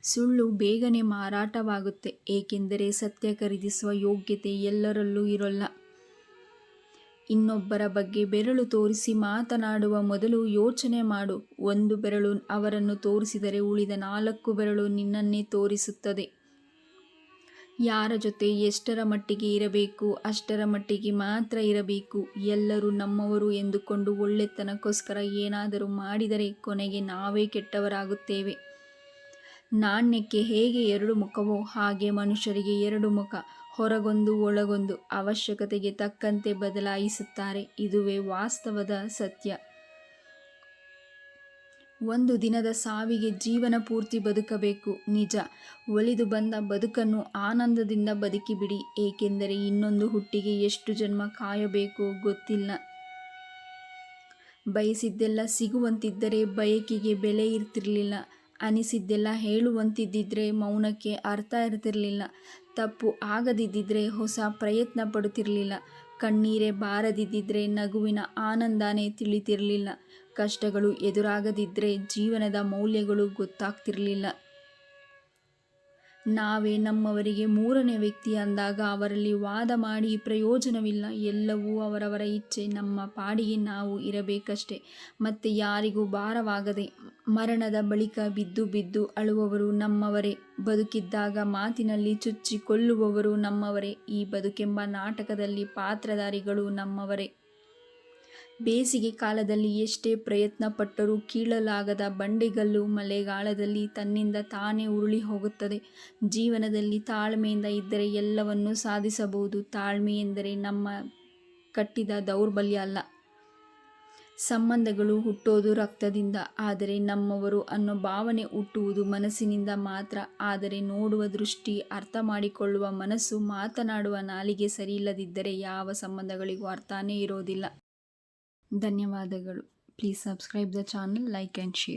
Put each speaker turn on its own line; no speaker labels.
ಸುಳ್ಳು ಬೇಗನೆ ಮಾರಾಟವಾಗುತ್ತೆ, ಏಕೆಂದರೆ ಸತ್ಯ ಖರೀದಿಸುವ ಯೋಗ್ಯತೆ ಎಲ್ಲರಲ್ಲೂ ಇರೋಲ್ಲ. ಇನ್ನೊಬ್ಬರ ಬಗ್ಗೆ ಬೆರಳು ತೋರಿಸಿ ಮಾತನಾಡುವ ಮೊದಲು ಯೋಚನೆ ಮಾಡು. ಒಂದು ಬೆರಳು ಅವರನ್ನು ತೋರಿಸಿದರೆ ಉಳಿದ 4 ಬೆರಳು ನಿನ್ನನ್ನೇ ತೋರಿಸುತ್ತದೆ. ಯಾರ ಜೊತೆ ಎಷ್ಟರ ಮಟ್ಟಿಗೆ ಇರಬೇಕು ಅಷ್ಟರ ಮಟ್ಟಿಗೆ ಮಾತ್ರ ಇರಬೇಕು. ಎಲ್ಲರೂ ನಮ್ಮವರು ಎಂದುಕೊಂಡು ಒಳ್ಳೆತನಕ್ಕೋಸ್ಕರ ಏನಾದರೂ ಮಾಡಿದರೆ ಕೊನೆಗೆ ನಾವೇ ಕೆಟ್ಟವರಾಗುತ್ತೇವೆ. ನಾಣ್ಯಕ್ಕೆ ಹೇಗೆ 2 ಮುಖವೋ ಹಾಗೆ ಮನುಷ್ಯರಿಗೆ 2 ಮುಖ, ಹೊರಗೊಂದು ಒಳಗೊಂದು. ಅವಶ್ಯಕತೆಗೆ ತಕ್ಕಂತೆ ಬದಲಾಯಿಸುತ್ತಾರೆ. ಇದುವೇ ವಾಸ್ತವದ ಸತ್ಯ. ಒಂದು ದಿನದ ಸಾವಿಗೆ ಜೀವನ ಪೂರ್ತಿ ಬದುಕಬೇಕು, ನಿಜ. ಒಲಿದು ಬಂದ ಬದುಕನ್ನು ಆನಂದದಿಂದ ಬದುಕಿಬಿಡಿ, ಏಕೆಂದರೆ ಇನ್ನೊಂದು ಹುಟ್ಟಿಗೆ ಎಷ್ಟು ಜನ್ಮ ಕಾಯಬೇಕೋ ಗೊತ್ತಿಲ್ಲ. ಬಯಸಿದ್ದೆಲ್ಲ ಸಿಗುವಂತಿದ್ದರೆ ಬಯಕೆಗೆ ಬೆಲೆ ಇರ್ತಿರ್ಲಿಲ್ಲ. ಅನಿಸಿದ್ದೆಲ್ಲ ಹೇಳುವಂತಿದ್ದಿದ್ರೆ ಮೌನಕ್ಕೆ ಅರ್ಥ ಇರ್ತಿರ್ಲಿಲ್ಲ. ತಪ್ಪು ಆಗದಿದ್ದಿದ್ರೆ ಹೊಸ ಪ್ರಯತ್ನ ಪಡುತ್ತಿರಲಿಲ್ಲ. ಕಣ್ಣೀರೇ ಬಾರದಿದ್ದಿದ್ರೆ ನಗುವಿನ ಆನಂದನೇ ತಿಳಿತಿರಲಿಲ್ಲ. ಕಷ್ಟಗಳು ಎದುರಾಗದಿದ್ದರೆ ಜೀವನದ ಮೌಲ್ಯಗಳು ಗೊತ್ತಾಗ್ತಿರಲಿಲ್ಲ. ನಾವೇ ನಮ್ಮವರಿಗೆ 3ನೇ ವ್ಯಕ್ತಿ ಅಂದಾಗ ಅವರಲ್ಲಿ ವಾದ ಮಾಡಿ ಪ್ರಯೋಜನವಿಲ್ಲ. ಎಲ್ಲವೂ ಅವರವರ ಇಚ್ಛೆ. ನಮ್ಮ ಪಾಡಿಗೆ ನಾವು ಇರಬೇಕಷ್ಟೆ, ಮತ್ತೆ ಯಾರಿಗೂ ಭಾರವಾಗದೆ. ಮರಣದ ಬಳಿಕ ಬಿದ್ದು ಬಿದ್ದು ಅಳುವವರು ನಮ್ಮವರೇ, ಬದುಕಿದ್ದಾಗ ಮಾತಿನಲ್ಲಿ ಚುಚ್ಚಿ ಕೊಲ್ಲುವವರು ನಮ್ಮವರೇ. ಈ ಬದುಕೆಂಬ ನಾಟಕದಲ್ಲಿ ಪಾತ್ರಧಾರಿಗಳು ನಮ್ಮವರೇ. ಬೇಸಿಗೆ ಕಾಲದಲ್ಲಿ ಎಷ್ಟೇ ಪ್ರಯತ್ನ ಪಟ್ಟರೂ ಕೀಳಲಾಗದ ಬಂಡೆಗಲ್ಲು ಮಳೆಗಾಲದಲ್ಲಿ ತನ್ನಿಂದ ತಾನೇ ಉರುಳಿ ಹೋಗುತ್ತದೆ. ಜೀವನದಲ್ಲಿ ತಾಳ್ಮೆಯಿಂದ ಇದ್ದರೆ ಎಲ್ಲವನ್ನೂ ಸಾಧಿಸಬಹುದು. ತಾಳ್ಮೆ ಎಂದರೆ ನಮ್ಮ ಕಟ್ಟಿದ ದೌರ್ಬಲ್ಯ ಅಲ್ಲ. ಸಂಬಂಧಗಳು ಹುಟ್ಟೋದು ರಕ್ತದಿಂದ, ಆದರೆ ನಮ್ಮವರು ಅನ್ನೋ ಭಾವನೆ ಹುಟ್ಟುವುದು ಮನಸ್ಸಿನಿಂದ ಮಾತ್ರ. ಆದರೆ ನೋಡುವ ದೃಷ್ಟಿ, ಅರ್ಥ ಮಾಡಿಕೊಳ್ಳುವ ಮನಸ್ಸು, ಮಾತನಾಡುವ ನಾಲಿಗೆ ಸರಿಯಿಲ್ಲದಿದ್ದರೆ ಯಾವ ಸಂಬಂಧಗಳಿಗೂ ಅರ್ಥನೇ ಇರೋದಿಲ್ಲ. ಧನ್ಯವಾದಗಳು. Please subscribe the channel, like and share.